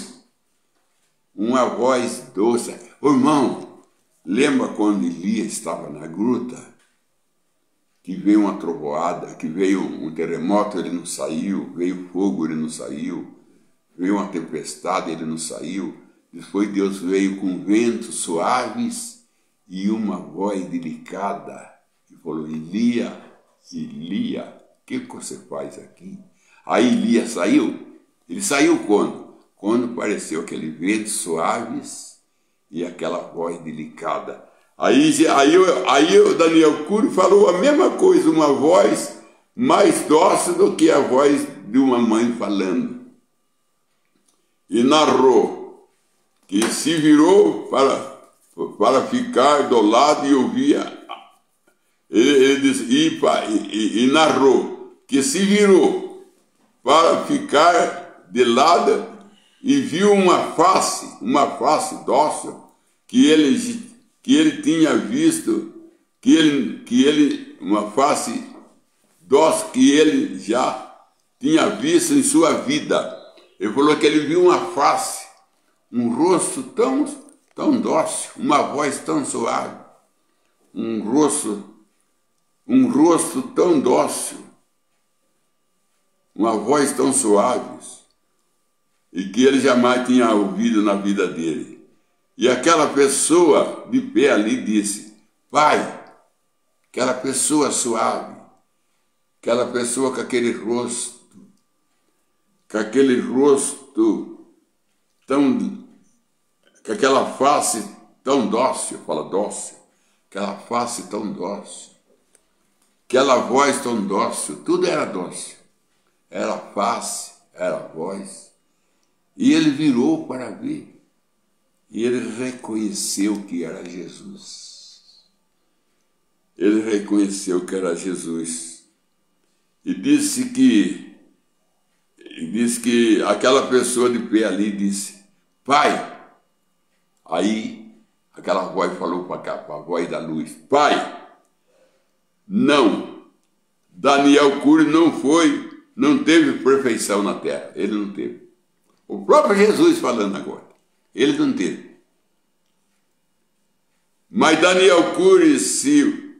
Uma voz doce. Ô, irmão, lembra quando Elias estava na gruta? Que veio uma trovoada, que veio um terremoto, ele não saiu, veio fogo, ele não saiu, veio uma tempestade, ele não saiu. Depois Deus veio com ventos suaves e uma voz delicada e falou, Elias, o que você faz aqui? Aí Elias saiu. Ele saiu quando? Quando apareceu aquele vento suaves e aquela voz delicada. Aí o Daniel Cury falou a mesma coisa, uma voz mais doce do que a voz de uma mãe falando. E narrou que se virou para ficar do lado e ouvia. Ele disse, e narrou que se virou para ficar de lado e viu uma face dócil que ele tinha visto, uma face dócil que ele já tinha visto em sua vida. Ele falou que ele viu uma face, um rosto tão dócil, uma voz tão suave, um rosto tão dócil, uma voz tão suave, e que ele jamais tinha ouvido na vida dele. E aquela pessoa de pé ali disse, Pai, aquela pessoa suave, Aquela pessoa com aquele rosto tão, com aquela face tão dócil, fala dócil, aquela face tão dócil, aquela voz tão dócil, tudo era dócil. Era a face, era a voz. E ele virou para ver. E ele reconheceu que era Jesus. Ele reconheceu que era Jesus. E disse que aquela pessoa de pé ali disse, Pai. Aí aquela voz falou para cá, a voz da luz, Pai, não, Daniel Cury não teve perfeição na terra, ele não teve. O próprio Jesus falando agora, ele não teve. Mas Daniel Cury se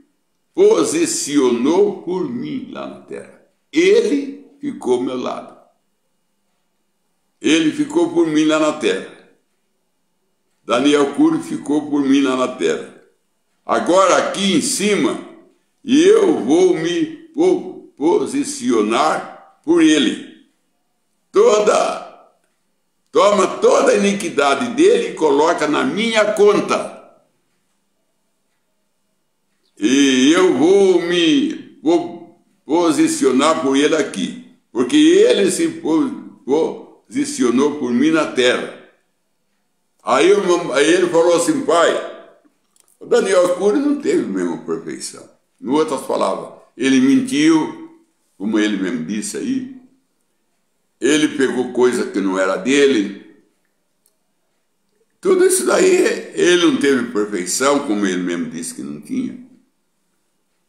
posicionou por mim lá na terra. Ele ficou ao meu lado. Ele ficou por mim lá na terra. Daniel Cury ficou por mim lá na terra. Agora aqui em cima, eu vou me posicionar por ele. Toma toda a iniquidade dele e coloca na minha conta. E eu vou me posicionar por ele aqui. Porque ele se posicionou por mim na terra. Aí ele falou assim, Pai, o Daniel Cury não teve a mesma perfeição. Em outras palavras, ele mentiu, como ele mesmo disse aí. Ele pegou coisa que não era dele. Tudo isso daí, ele não teve perfeição, como ele mesmo disse que não tinha.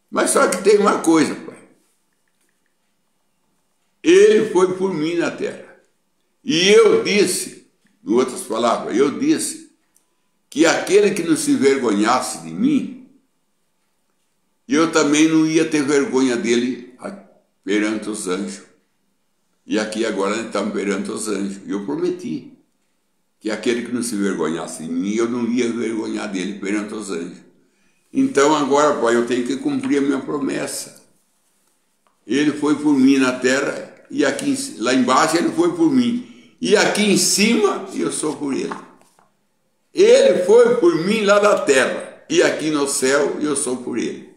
Mas só que tem uma coisa, Pai. Ele foi por mim na terra. E eu disse, em outras palavras, eu disse que aquele que não se vergonhasse de mim, eu também não ia ter vergonha dele perante os anjos. E aqui agora nós estamos perante os anjos. E eu prometi que aquele que não se vergonhasse de mim, eu não ia vergonhar dele perante os anjos. Então agora, Pai, eu tenho que cumprir a minha promessa. Ele foi por mim na terra, e aqui lá embaixo ele foi por mim. E aqui em cima eu sou por ele. Ele foi por mim lá da terra, e aqui no céu eu sou por ele.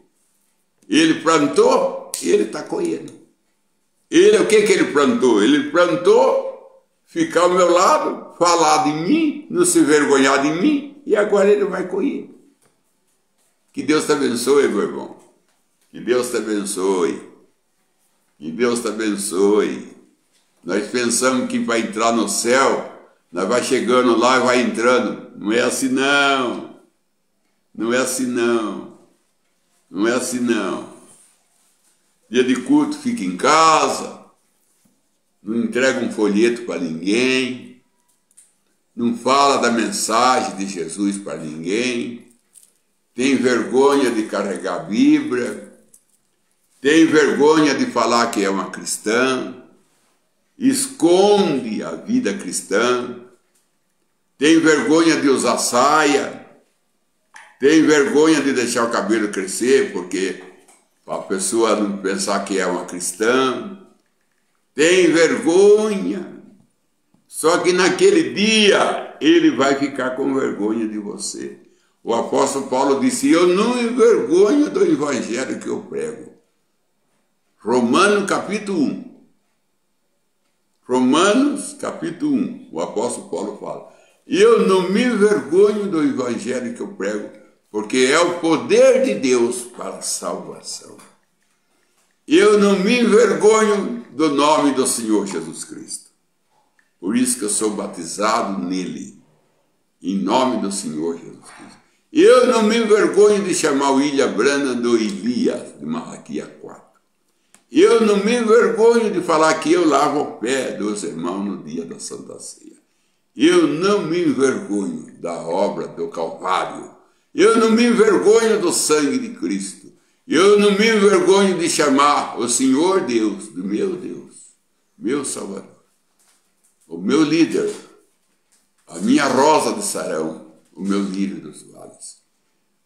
Ele plantou, ele está colhendo. O que ele plantou? Ele plantou ficar ao meu lado, falar de mim, não se vergonhar de mim, e agora ele vai colher. Que Deus te abençoe, meu irmão. Que Deus te abençoe. Que Deus te abençoe. Nós pensamos que vai entrar no céu, nós vai chegando lá e vai entrando. Não é assim não. Não é assim não. Não é assim não. Dia de culto fica em casa, não entrega um folheto para ninguém, não fala da mensagem de Jesus para ninguém, tem vergonha de carregar a Bíblia, tem vergonha de falar que é uma cristã, esconde a vida cristã, tem vergonha de usar saia, tem vergonha de deixar o cabelo crescer, porque a pessoa não pensar que é uma cristã, tem vergonha, só que naquele dia ele vai ficar com vergonha de você. O apóstolo Paulo disse, eu não me envergonho do evangelho que eu prego. Romanos capítulo 1. Romanos capítulo 1, o apóstolo Paulo fala, eu não me envergonho do evangelho que eu prego, porque é o poder de Deus para a salvação. Eu não me envergonho do nome do Senhor Jesus Cristo. Por isso que eu sou batizado nele, em nome do Senhor Jesus Cristo. Eu não me envergonho de chamar o William Branham do Elias, de Malaquias 4. Eu não me envergonho de falar que eu lavo o pé dos irmãos no dia da Santa Ceia. Eu não me envergonho da obra do Calvário. Eu não me envergonho do sangue de Cristo. Eu não me envergonho de chamar o Senhor Deus, do meu Deus, meu Salvador, o meu líder, a minha rosa de Sarão, o meu lírio dos vales,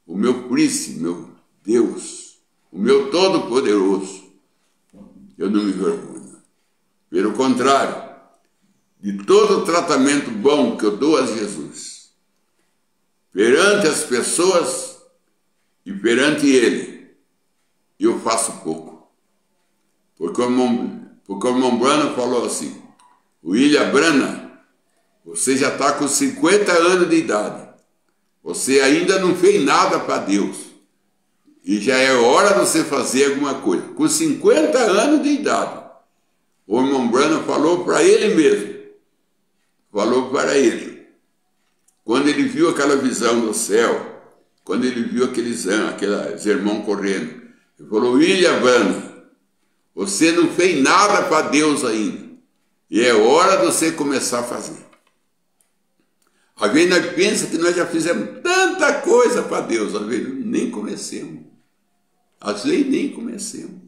o meu príncipe, meu Deus, o meu Todo-Poderoso, eu não me envergonho. Pelo contrário, de todo o tratamento bom que eu dou a Jesus, perante as pessoas e perante Ele, eu faço pouco. Porque o irmão Branham falou assim, William Branham, você já está com 50 anos de idade, você ainda não fez nada para Deus, e já é hora de você fazer alguma coisa. Com 50 anos de idade, o irmão Branham falou para ele mesmo, quando ele viu aquela visão do céu, quando ele viu aqueles irmãos correndo, ele falou, William Branham, você não fez nada para Deus ainda, e é hora de você começar a fazer. Às vezes nós pensamos que nós já fizemos tanta coisa para Deus, às vezes nem comecemos. Às vezes nem comecemos.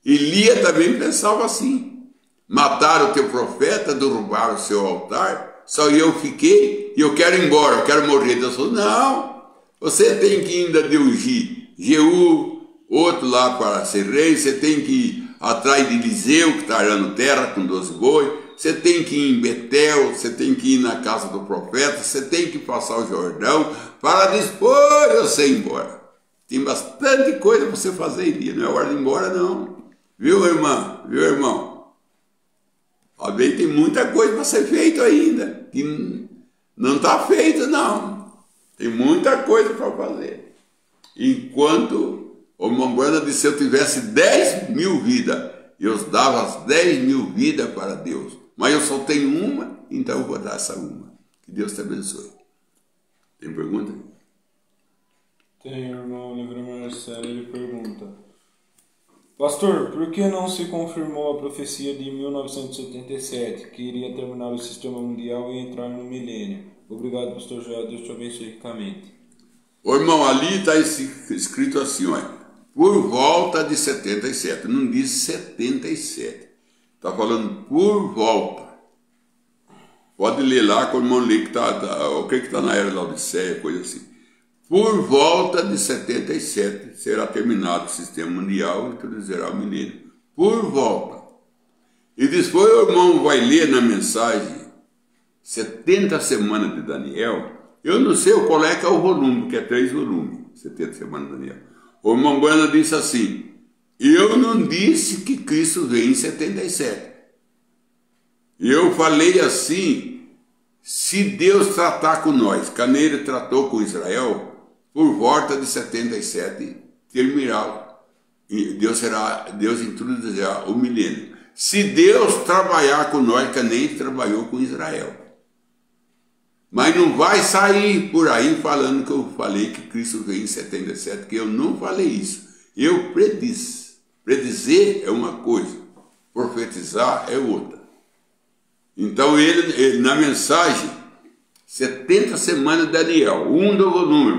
Elia também pensava assim, mataram o teu profeta, derrubaram o seu altar, só eu fiquei e eu quero ir embora, eu quero morrer. Deus falou, não, você tem que ainda de ungir Jeú, outro lá para ser rei, você tem que ir atrás de Eliseu, que está arando terra com 12 bois, você tem que ir em Betel, você tem que ir na casa do profeta, você tem que passar o Jordão, para depois você ir embora. Tem bastante coisa para você fazer, Elia, não é hora de ir embora não. Viu, irmã? Viu, irmão? Às vezes tem muita coisa para ser feita ainda, que não está feita não. Tem muita coisa para fazer. Enquanto o irmão Branham disse, se eu tivesse 10 mil vidas, eu dava as 10 mil vidas para Deus. Mas eu só tenho uma, então eu vou dar essa uma. Que Deus te abençoe. Tem pergunta? Tem, irmão Oliveira Marcelo, ele pergunta, pastor, por que não se confirmou a profecia de 1977, que iria terminar o sistema mundial e entrar no milênio? Obrigado, pastor Joel, Deus te abençoe ricamente. Ô irmão, ali está escrito assim, olha, por volta de 77, não diz 77, está falando por volta. Pode ler lá, com o irmão lê que o que está na era da Odisseia, coisa assim. Por volta de 77 será terminado o sistema mundial e introduzirá o milênio. Por volta. E depois o irmão vai ler na mensagem 70 semanas de Daniel. Eu não sei qual é que é o volume, que é 3 volumes, 70 semanas de Daniel. O irmão Branham disse assim, eu não disse que Cristo veio em 77. Eu falei assim, se Deus tratar com nós, como ele tratou com Israel, por volta de 77 terminará, Deus introduzirá o milênio. Se Deus trabalhar com nós, como ele trabalhou com Israel. Mas não vai sair por aí falando que eu falei que Cristo veio em 77, que eu não falei isso. Eu prediz. Predizer é uma coisa, profetizar é outra. Então ele na mensagem, 70 semanas de Daniel, um do volume,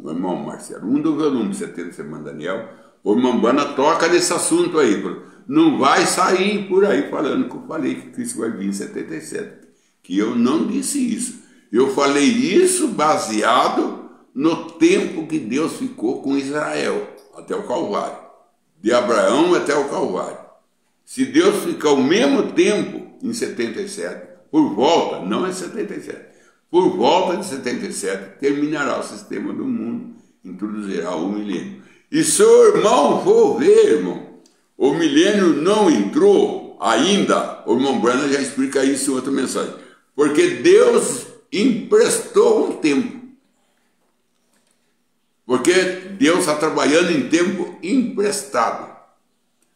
irmão Marcelo, um do volume, 70 semanas de Daniel, o irmão Branham toca nesse assunto aí, não vai sair por aí falando que eu falei que Cristo vai vir em 77, que eu não disse isso. Eu falei isso baseado no tempo que Deus ficou com Israel, até o Calvário, de Abraão até o Calvário. Se Deus ficar o mesmo tempo em 77, por volta, não é 77, por volta de 77, terminará o sistema do mundo, introduzirá o milênio. E se o irmão for ver, irmão, o milênio não entrou ainda, o irmão Branham já explica isso em outra mensagem, porque Deus emprestou um tempo. Porque Deus está trabalhando em tempo emprestado.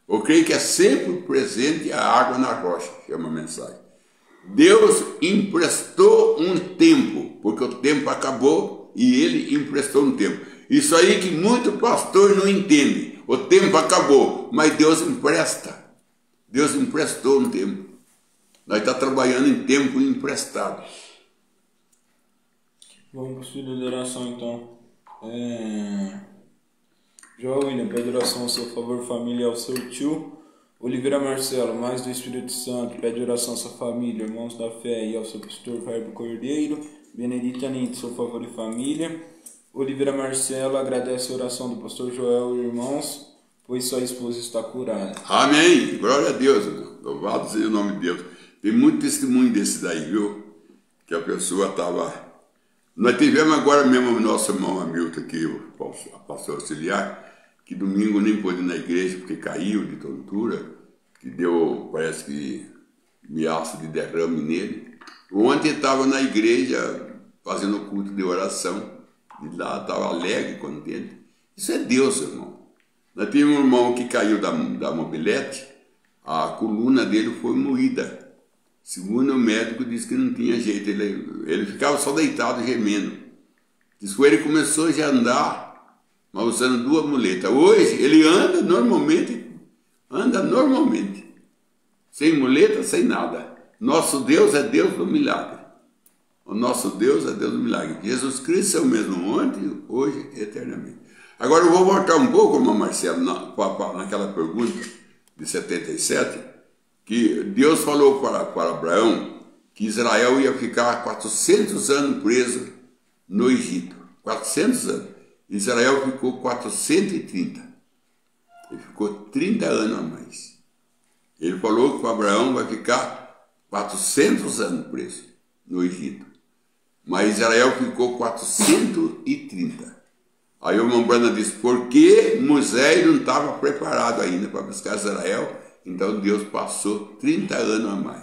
Eu creio que é sempre presente a água na rocha, chama a mensagem. Deus emprestou um tempo, porque o tempo acabou e ele emprestou um tempo. Isso aí que muito pastor não entende. O tempo acabou, mas Deus empresta. Deus emprestou um tempo. Nós estamos trabalhando em tempo emprestado. Vamos para a oração então. João William, pede oração ao seu favor, família, ao seu tio. Oliveira Marcelo, mais do Espírito Santo, pede oração à sua família, irmãos da fé e ao seu pastor Verbo Cordeiro. Benedita Anite, seu favor e família. Oliveira Marcelo agradece a oração do pastor Joel e irmãos pois sua esposa está curada. Amém. Glória a Deus, irmão. Louvado seja o nome de Deus. Tem muito testemunho desse daí, viu? Que a pessoa estava... Nós tivemos agora mesmo o nosso irmão Hamilton aqui, o pastor auxiliar, que domingo nem pôde ir na igreja porque caiu de tontura, que deu, parece que, miaço de derrame nele. Ontem estava na igreja fazendo o culto de oração, e lá estava alegre, contente. Isso é Deus, irmão. Nós tivemos um irmão que caiu da mobilete, a coluna dele foi moída. Segundo o médico, disse que não tinha jeito, ele ficava só deitado gemendo. Diz que ele começou já a andar, mas usando 2 muletas. Hoje ele anda normalmente, sem muleta, sem nada. Nosso Deus é Deus do milagre. O nosso Deus é Deus do milagre. Jesus Cristo é o mesmo ontem, hoje e eternamente. Agora eu vou voltar um pouco, irmão Marcelo, naquela pergunta de 77, que Deus falou para Abraão que Israel ia ficar 400 anos preso no Egito. 400 anos. Israel ficou 430. Ele ficou 30 anos a mais. Ele falou que Abraão vai ficar 400 anos preso no Egito. Mas Israel ficou 430. Aí o irmão Brana disse, porque Moisés não estava preparado ainda para buscar Israel, então Deus passou 30 anos a mais.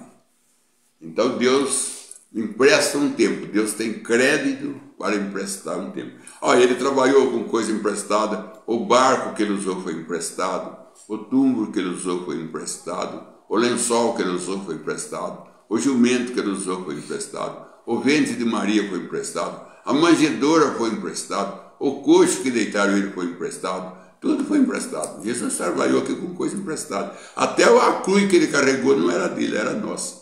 Então Deus empresta um tempo, Deus tem crédito para emprestar um tempo. Ele trabalhou com coisa emprestada, o barco que ele usou foi emprestado, o túmulo que ele usou foi emprestado, o lençol que ele usou foi emprestado, o jumento que ele usou foi emprestado, o ventre de Maria foi emprestado, a manjedoura foi emprestado, o coxo que deitaram ele foi emprestado, tudo foi emprestado. Jesus trabalhou aqui com coisa emprestada. Até a cruz que ele carregou não era dele, era nossa.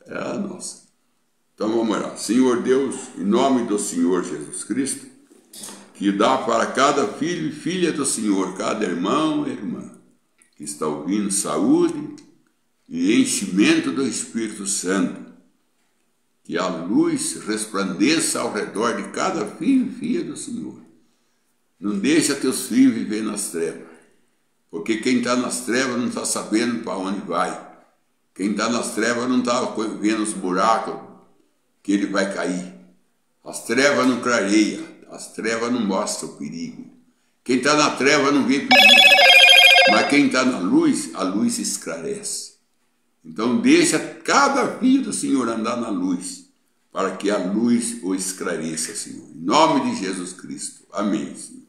Era nossa. Então vamos orar. Senhor Deus, em nome do Senhor Jesus Cristo, que dá para cada filho e filha do Senhor, cada irmão e irmã, que está ouvindo saúde e enchimento do Espírito Santo, que a luz resplandeça ao redor de cada filho e filha do Senhor. Não deixa teus filhos viver nas trevas, porque quem está nas trevas não está sabendo para onde vai. Quem está nas trevas não está vendo os buracos que ele vai cair. As trevas não clareiam, as trevas não mostram o perigo. Quem está na treva não vê perigo, mas quem está na luz, a luz esclarece. Então deixa cada filho do Senhor andar na luz, para que a luz o esclareça, Senhor. Em nome de Jesus Cristo. Amém, Senhor.